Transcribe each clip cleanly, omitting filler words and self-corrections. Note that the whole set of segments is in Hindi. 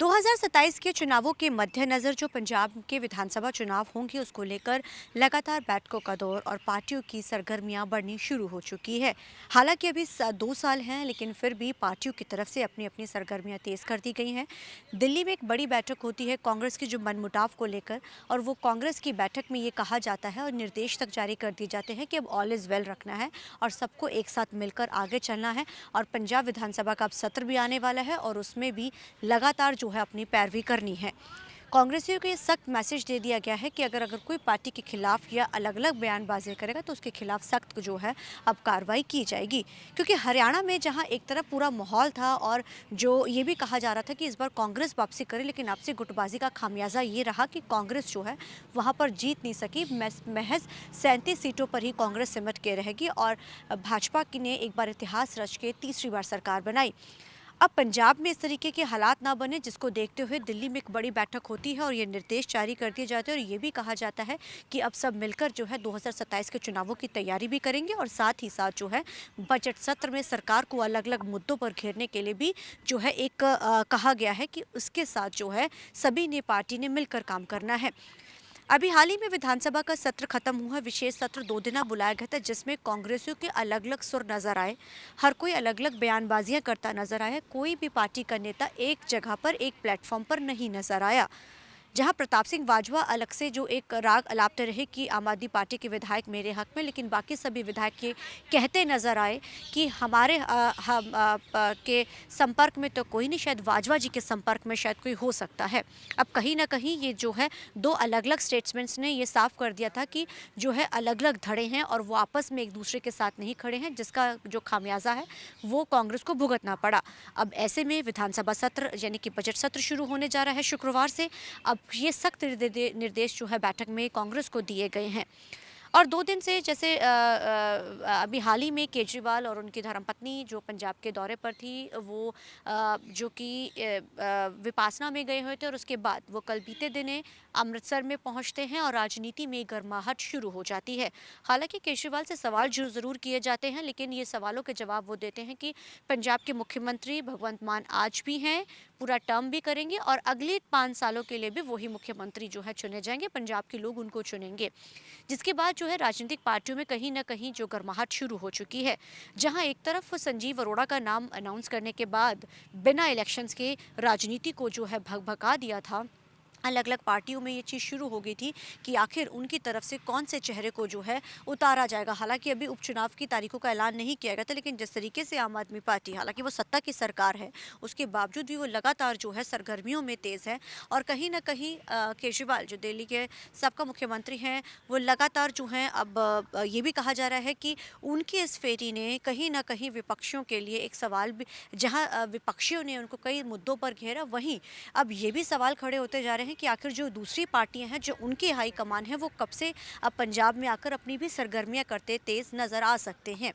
2027 के चुनावों के मद्देनज़र जो पंजाब के विधानसभा चुनाव होंगे उसको लेकर लगातार बैठकों का दौर और पार्टियों की सरगर्मियां बढ़नी शुरू हो चुकी है। हालांकि अभी 2 साल हैं, लेकिन फिर भी पार्टियों की तरफ से अपनी अपनी सरगर्मियां तेज़ कर दी गई हैं। दिल्ली में एक बड़ी बैठक होती है कांग्रेस की जो मनमुटाव को लेकर, और वो कांग्रेस की बैठक में ये कहा जाता है और निर्देश तक जारी कर दिए जाते हैं कि अब ऑल इज़ वेल रखना है और सबको एक साथ मिलकर आगे चलना है। और पंजाब विधानसभा का अब सत्र भी आने वाला है और उसमें भी लगातार जो है अपनी पैरवी करनी है। कांग्रेसियों को ये सख्त मैसेज दे दिया गया है कि अगर कोई पार्टी के खिलाफ या अलग अलग बयानबाजी करेगा तो उसके खिलाफ सख्त जो है अब कार्रवाई की जाएगी। क्योंकि हरियाणा में जहां एक तरफ पूरा माहौल था और जो ये भी कहा जा रहा था कि इस बार कांग्रेस वापसी करे, लेकिन आपसी गुटबाजी का खामियाजा ये रहा कि कांग्रेस जो है वहां पर जीत नहीं सकी। महज 37 सीटों पर ही कांग्रेस सिमट के रहेगी और भाजपा की ने एक बार इतिहास रच के तीसरी बार सरकार बनाई। अब पंजाब में इस तरीके के हालात ना बने, जिसको देखते हुए दिल्ली में एक बड़ी बैठक होती है और ये निर्देश जारी कर दिए जाते हैं और ये भी कहा जाता है कि अब सब मिलकर जो है 2027 के चुनावों की तैयारी भी करेंगे और साथ ही साथ जो है बजट सत्र में सरकार को अलग अलग मुद्दों पर घेरने के लिए भी जो है एक कहा गया है कि उसके साथ जो है सभी ने पार्टी ने मिलकर काम करना है। अभी हाल ही में विधानसभा का सत्र खत्म हुआ। विशेष सत्र 2 दिन बुलाया गया था, जिसमें कांग्रेसियों के अलग अलग सुर नजर आए। हर कोई अलग अलग बयानबाजियां करता नजर आया। कोई भी पार्टी का नेता एक जगह पर, एक प्लेटफॉर्म पर नहीं नजर आया। जहां प्रताप सिंह बाजवा अलग से जो एक राग अलापते रहे कि आम आदमी पार्टी के विधायक मेरे हक में, लेकिन बाकी सभी विधायक के कहते नजर आए कि हमारे के संपर्क में तो कोई नहीं, शायद बाजवा जी के संपर्क में शायद कोई हो सकता है। अब कहीं ना कहीं ये जो है दो अलग अलग स्टेट्समेंट्स ने ये साफ कर दिया था कि जो है अलग अलग धड़े हैं और वो आपस में एक दूसरे के साथ नहीं खड़े हैं, जिसका जो खामियाजा है वो कांग्रेस को भुगतना पड़ा। अब ऐसे में विधानसभा सत्र यानी कि बजट सत्र शुरू होने जा रहा है शुक्रवार से। अब ये सख्त निर्देश जो है बैठक में कांग्रेस को दिए गए हैं। और 2 दिन से जैसे अभी हाल ही में केजरीवाल और उनकी धर्मपत्नी जो पंजाब के दौरे पर थी, वो जो कि विपासना में गए हुए थे और उसके बाद वो कल बीते दिने अमृतसर में पहुंचते हैं और राजनीति में गर्माहट शुरू हो जाती है। हालांकि केजरीवाल से सवाल ज़रूर किए जाते हैं, लेकिन ये सवालों के जवाब वो देते हैं कि पंजाब के मुख्यमंत्री भगवंत मान आज भी हैं, पूरा टर्म भी करेंगे और अगले 5 सालों के लिए भी वही मुख्यमंत्री जो है चुने जाएंगे, पंजाब के लोग उनको चुनेंगे। जिसके बाद जो है राजनीतिक पार्टियों में कहीं ना कहीं जो गर्माहट शुरू हो चुकी है। जहां एक तरफ संजीव अरोड़ा का नाम अनाउंस करने के बाद बिना इलेक्शंस के राजनीति को जो है भगभगा दिया था, अलग अलग पार्टियों में ये चीज़ शुरू हो गई थी कि आखिर उनकी तरफ से कौन से चेहरे को जो है उतारा जाएगा। हालांकि अभी उपचुनाव की तारीखों का ऐलान नहीं किया गया था, लेकिन जिस तरीके से आम आदमी पार्टी, हालांकि वो सत्ता की सरकार है, उसके बावजूद भी वो लगातार जो है सरगर्मियों में तेज़ है। और कहीं ना कहीं केजरीवाल जो दिल्ली के सबका मुख्यमंत्री हैं, वो लगातार जो हैं अब ये भी कहा जा रहा है कि उनकी इस फेरी ने कहीं ना कहीं विपक्षियों के लिए एक सवाल भी, जहाँ विपक्षियों ने उनको कई मुद्दों पर घेरा, वहीं अब ये भी सवाल खड़े होते जा रहे हैं कि आखिर जो दूसरी पार्टियां हैं, जो उनकी हाई कमान है, वो कब से अब पंजाब में आकर अपनी भी सरगर्मियां करते तेज नजर आ सकते हैं।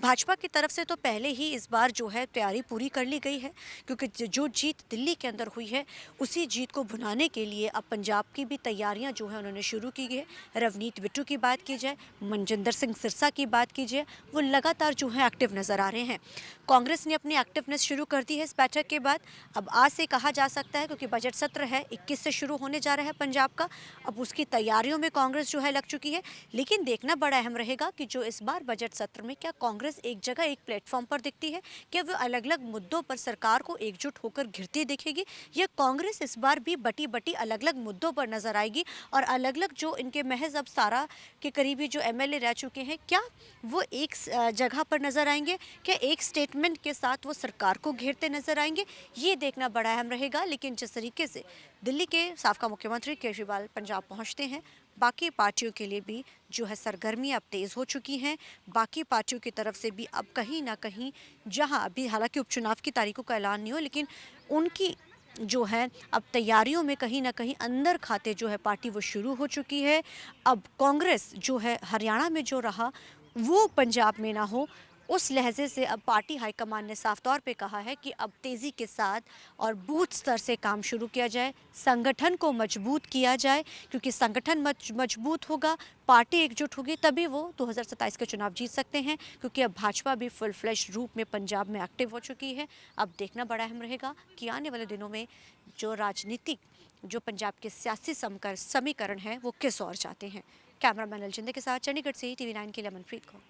भाजपा की तरफ से तो पहले ही इस बार जो है तैयारी पूरी कर ली गई है, क्योंकि जो जीत दिल्ली के अंदर हुई है उसी जीत को भुनाने के लिए अब पंजाब की भी तैयारियां जो है उन्होंने शुरू की है। रवनीत बिट्टू की बात की जाए, मनजिंदर सिंह सिरसा की बात की जाए, वो लगातार जो है एक्टिव नजर आ रहे हैं। कांग्रेस ने अपनी एक्टिवनेस शुरू कर दी है इस बैठक के बाद। अब आज से कहा जा सकता है, क्योंकि बजट सत्र है 21 से शुरू होने जा रहा है पंजाब का, अब उसकी तैयारियों में कांग्रेस जो है लग चुकी है। लेकिन देखना बड़ा अहम रहेगा कि जो इस बार बजट सत्र में क्या कांग्रेस एक जगह एक प्लेटफॉर्म पर दिखती है, क्या वो अलग अलग मुद्दों पर सरकार को एकजुट होकर घिरती दिखेगी, या कांग्रेस इस बार भी बटी बटी अलग अलग मुद्दों पर नजर आएगी और अलग अलग जो इनके महज अब 17 के करीबी जो एमएलए रह चुके हैं, क्या वो एक जगह पर नजर आएंगे, क्या एक स्टेटमेंट के साथ वो सरकार को घेरते नजर आएंगे, ये देखना बड़ा अहम रहेगा। लेकिन जिस तरीके से दिल्ली के साबका मुख्यमंत्री केजरीवाल पंजाब पहुंचते हैं, बाकी पार्टियों के लिए भी जो है सरगर्मियां अब तेज़ हो चुकी हैं। बाकी पार्टियों की तरफ से भी अब कहीं ना कहीं, जहां अभी हालांकि उपचुनाव की तारीखों का ऐलान नहीं हो, लेकिन उनकी जो है अब तैयारियों में कहीं ना कहीं अंदर खाते जो है पार्टी वो शुरू हो चुकी है। अब कांग्रेस जो है हरियाणा में जो रहा वो पंजाब में ना हो, उस लहजे से अब पार्टी हाईकमान ने साफ तौर पे कहा है कि अब तेज़ी के साथ और बूथ स्तर से काम शुरू किया जाए, संगठन को मजबूत किया जाए, क्योंकि संगठन मजबूत होगा, पार्टी एकजुट होगी, तभी वो 2027 के चुनाव जीत सकते हैं। क्योंकि अब भाजपा भी फुल फ्लैश रूप में पंजाब में एक्टिव हो चुकी है। अब देखना बड़ा अहम रहेगा कि आने वाले दिनों में जो राजनीतिक, जो पंजाब के सियासी समीकरण है, वो किस ओर जाते हैं। कैमरामैन अलजिंदे के साथ चंडीगढ़ से TV9 के लिए अमनप्रीत कौर।